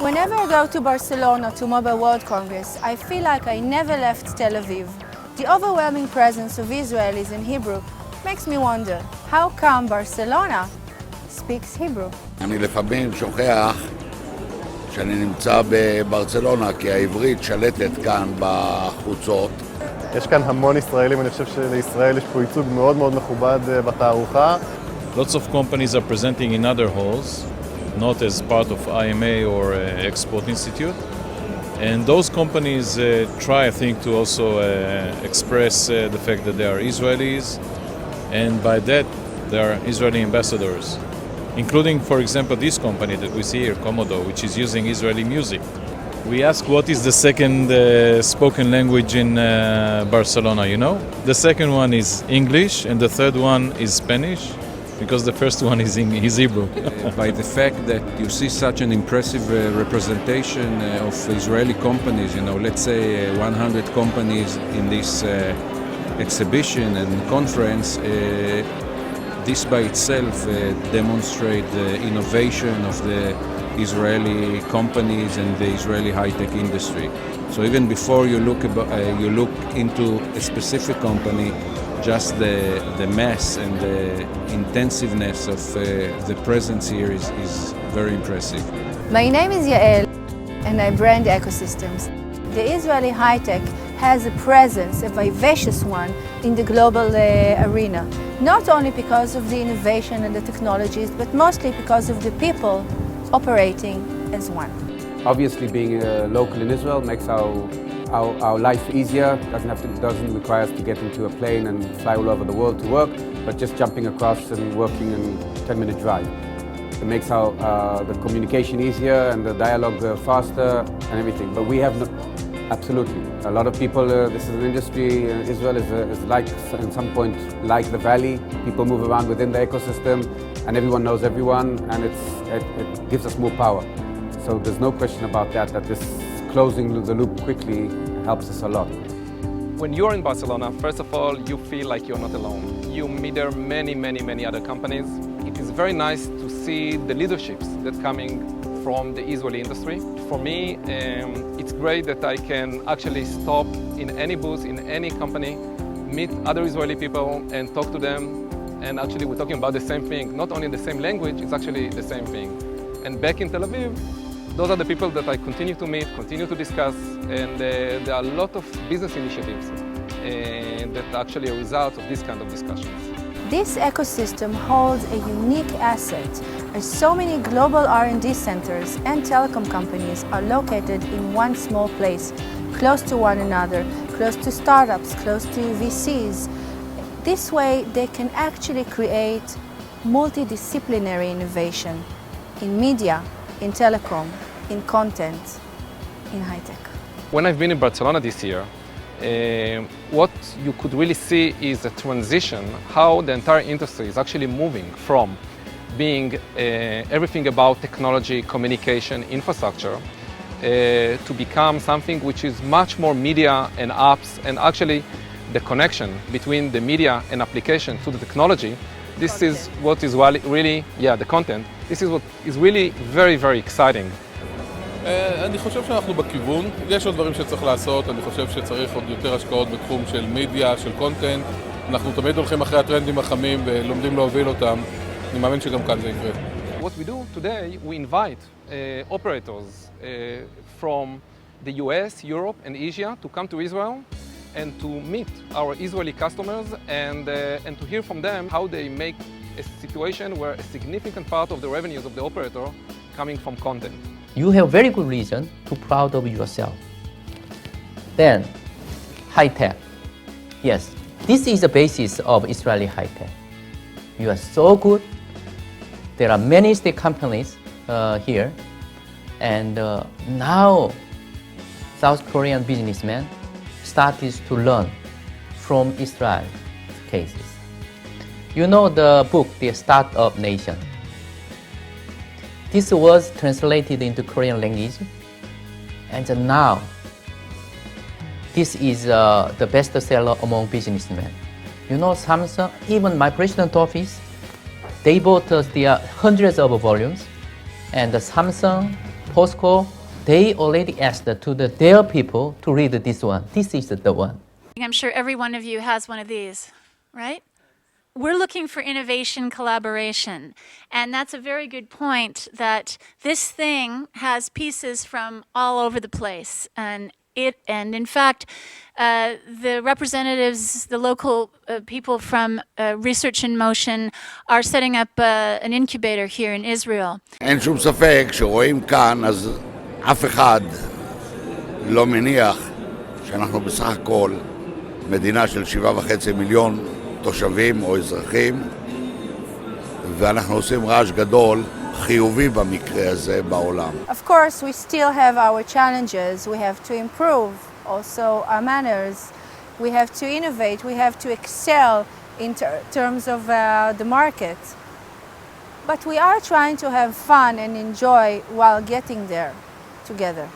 Whenever I go to Barcelona to Mobile World Congress, I feel like I never left Tel Aviv. The overwhelming presence of Israelis in Hebrew makes me wonder, how come Barcelona speaks Hebrew? אני לפעמים שוכח שאני נמצא בברצלונה, כי העברית שלטת כאן בחוצות. יש כאן המון ישראלים, אני חושב שלישראל יש פה ייצוג מאוד מאוד מכובד בתערוכה. Lots of companies are presenting in other halls, not as part of IMA or Export Institute. And those companies try, I think, to also express the fact that they are Israelis, and by that, they are Israeli ambassadors, including, for example, this company that we see here, Komodo, which is using Israeli music. We ask what is the second spoken language in Barcelona, you know? The second one is English, and the third one is Spanish, because the first one is Hebrew. By the fact that you see such an impressive representation of Israeli companies, you know, let's say 100 companies in this exhibition and conference, this by itself demonstrates the innovation of the Israeli companies and the Israeli high-tech industry. So even before you look into a specific company, just the mass and the intensiveness of the presence here is very impressive. My name is Yael and I brand ecosystems. The Israeli high-tech has a presence, a vivacious one, in the global arena. Not only because of the innovation and the technologies, but mostly because of the people operating as one. Obviously, being local in Israel makes our life easier. Doesn't require us to get into a plane and fly all over the world to work, but just jumping across and working in a 10-minute drive. It makes the communication easier and the dialogue faster and everything. But we have absolutely a lot of people. This is an industry. Israel is like, at some point, like the valley. People move around within the ecosystem, and everyone knows everyone, and it gives us more power. So there's no question about that this closing the loop quickly helps us a lot. When you're in Barcelona, first of all, you feel like you're not alone. You meet there many other companies. It is very nice to see the leaderships that's coming from the Israeli industry. For me, it's great that I can actually stop in any booth, in any company, meet other Israeli people and talk to them. And actually we're talking about the same thing, not only the same language, it's actually the same thing. And back in Tel Aviv, those are the people that I continue to meet, continue to discuss, and there are a lot of business initiatives that are actually a result of this kind of discussions. This ecosystem holds a unique asset, as so many global R&D centers and telecom companies are located in one small place, close to one another, close to startups, close to VCs. This way, they can actually create multidisciplinary innovation in media, in telecom, in content, in high-tech. When I've been in Barcelona this year, what you could really see is a transition, how the entire industry is actually moving from being everything about technology, communication, infrastructure, to become something which is much more media and apps, and actually the connection between the media and application to the technology. This is what is really, the content. This is what is really very exciting. אני חושב שאנחנו בכיוון, יש עוד דברים שצריך לעשות, אני חושב שצריך עוד יותר השקעות בתחום של מדיה, של קונטנט. אנחנו תמיד הולכים אחרי הטרנדים החמים ולומדים להוביל אותם. אני מאמין שגם כאן זה יקרה. What we do today, we invite operators from the US, Europe and Asia to come to Israel and to meet our Israeli customers and to hear from them how they make a situation where a significant part of the revenues of the operator coming from content. You have very good reason to be proud of yourself. Then, high-tech. Yes, this is the basis of Israeli high-tech. You are so good. There are many state companies here. And now, South Korean businessmen started to learn from Israel cases. You know the book, The Startup Nation. This was translated into Korean language, and now this is the bestseller among businessmen. You know, Samsung, even my president's office, they bought us their hundreds of volumes, and Samsung, POSCO, they already asked their people to read this one. This is the one. I'm sure every one of you has one of these, right? We're looking for innovation collaboration. And that's a very good point, that this thing has pieces from all over the place. And in fact, the representatives, the local people from Research in Motion are setting up an incubator here in Israel. אין שום ספק שרואים כאן, אז אף אחד לא מניח שאנחנו בסך הכל מדינה של 7.5 מיליון תושבים או אזרחים, ואנחנו עושים רעש גדול, חיובי במקרה הזה בעולם. Of course, we still have our challenges. We have to improve also our manners. We have to innovate. We have to excel in terms of the market. But we are trying to have fun and enjoy while getting there together.